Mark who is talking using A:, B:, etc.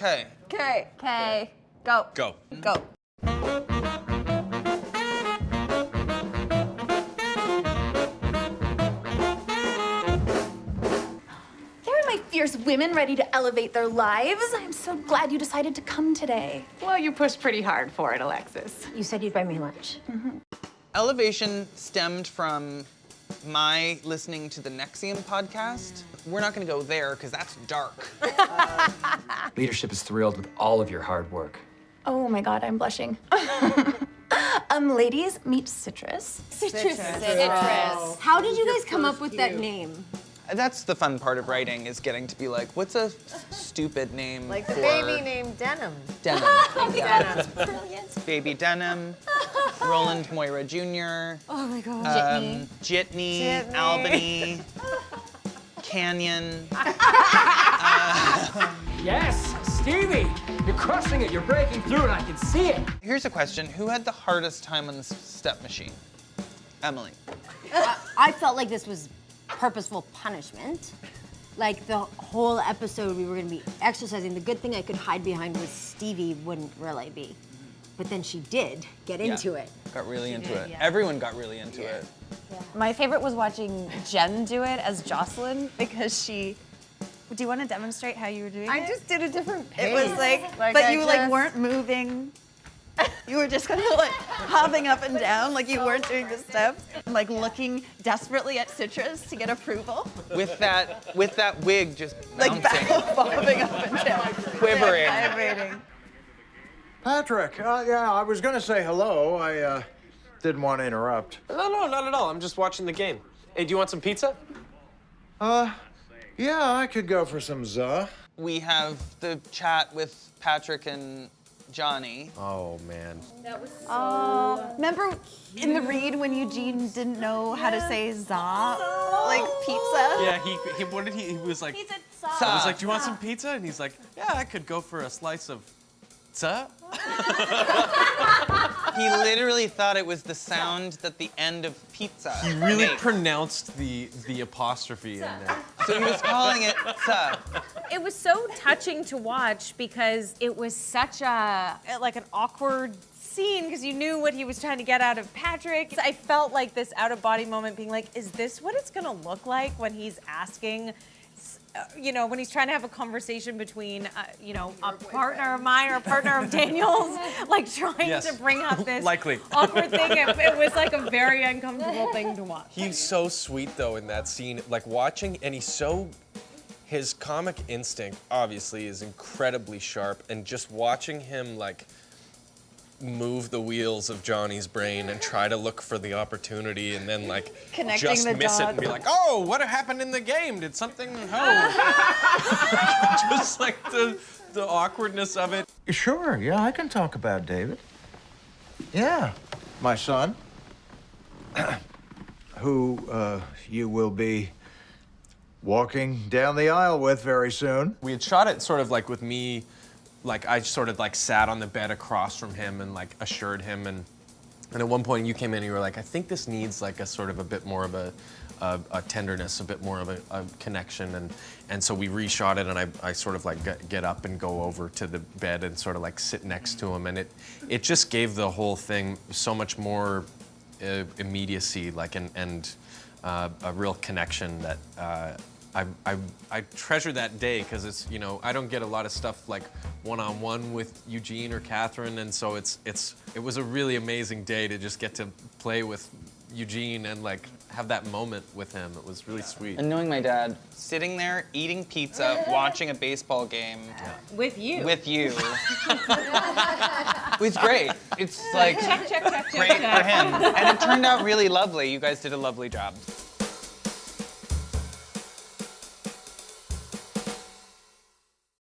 A: Okay.
B: Okay. Okay. Go.
A: Go.
B: Go. There are my fierce women ready to elevate their lives. I'm so glad you decided to come today.
C: Well, you pushed pretty hard for it, Alexis.
D: You said you'd buy me lunch.
A: Elevation stemmed from my listening to the Nexium podcast. We're not gonna go there because that's dark.
E: Leadership is thrilled with all of your hard work.
B: Oh my God, I'm blushing. Ladies, meet Citrus.
D: Citrus. How did you guys come up with that name?
A: That's the fun part of writing, is getting to be like, what's a stupid name
F: Like
A: for
F: the baby named Denim.
A: Denim?
F: Denim.
B: Brilliant.
A: Baby Denim, Roland Moira Jr.
D: Oh my God.
A: Jitney, Albany, Canyon.
E: Yes, Stevie! You're crushing it, you're breaking through, and I can see it.
A: Here's a question, who had the hardest time on the step machine? Emily.
D: I felt like this was purposeful punishment. Like the whole episode we were gonna be exercising. The good thing I could hide behind was Stevie wouldn't really be. But then she did get into it.
A: Got really into it. Everyone got really into it.
G: My favorite was watching Jen do it as Jocelyn because she. Do you want to demonstrate how you were doing it?
F: I just did a different pace.
G: It was like but you like weren't moving. You were just kind of like hopping up and down, like you weren't doing the steps, and like looking desperately at Citrus to get approval,
A: With that wig just
G: like
A: bouncing,
G: bobbing up and down,
A: quivering.
G: vibrating.
H: Patrick, yeah, I was gonna say hello. I didn't want to interrupt.
I: No, not at all. I'm just watching the game. Hey, do you want some pizza?
H: Yeah, I could go for some za.
A: We have the chat with Patrick and Johnny.
I: Oh, man.
G: Remember in the read when Eugene didn't know how to say za, like pizza?
I: Yeah, he what did he was like, I was like, do you want some pizza? And he's like, yeah, I could go for a slice of pizza.
A: He literally thought it was the sound that the end of pizza
I: He really
A: makes.
I: pronounced the apostrophe in there.
A: So he was calling it "sa."
C: It was so touching to watch because it was such a like an awkward scene because you knew what he was trying to get out of Patrick. I felt like this out of body moment being like, is this what it's gonna look like when he's asking, you know, when he's trying to have a conversation between, you know, a partner of mine or a partner of Daniel's, like trying to bring up this
I: Likely.
C: awkward thing. It was like a very uncomfortable thing to watch.
I: He's so sweet though in that scene, like watching, and his comic instinct obviously is incredibly sharp, and just watching him like move the wheels of Johnny's brain and try to look for the opportunity and then like
G: Connecting
I: just
G: the
I: miss it and
G: dots.
I: be like, oh, what happened in the game? Did something, just like the awkwardness of it.
H: Sure, yeah, I can talk about David. Yeah, my son, who you will be walking down the aisle with very soon.
I: We had shot it sort of like with me, like I sort of like sat on the bed across from him and like assured him, and at one point you came in and you were like, I think this needs like a sort of a bit more of a tenderness, a bit more of a connection, and so we reshot it, and I sort of like get up and go over to the bed and sort of like sit next to him, and it just gave the whole thing so much more immediacy, like and a real connection that I treasure that day because it's, you know, I don't get a lot of stuff like one-on-one with Eugene or Catherine, and so it was a really amazing day to just get to play with Eugene and like have that moment with him. It was really sweet.
A: And knowing my dad, sitting there eating pizza, watching a baseball game
C: With you.
A: with you, was great. It's like
C: Check,
A: great for him, and it turned out really lovely. You guys did a lovely job.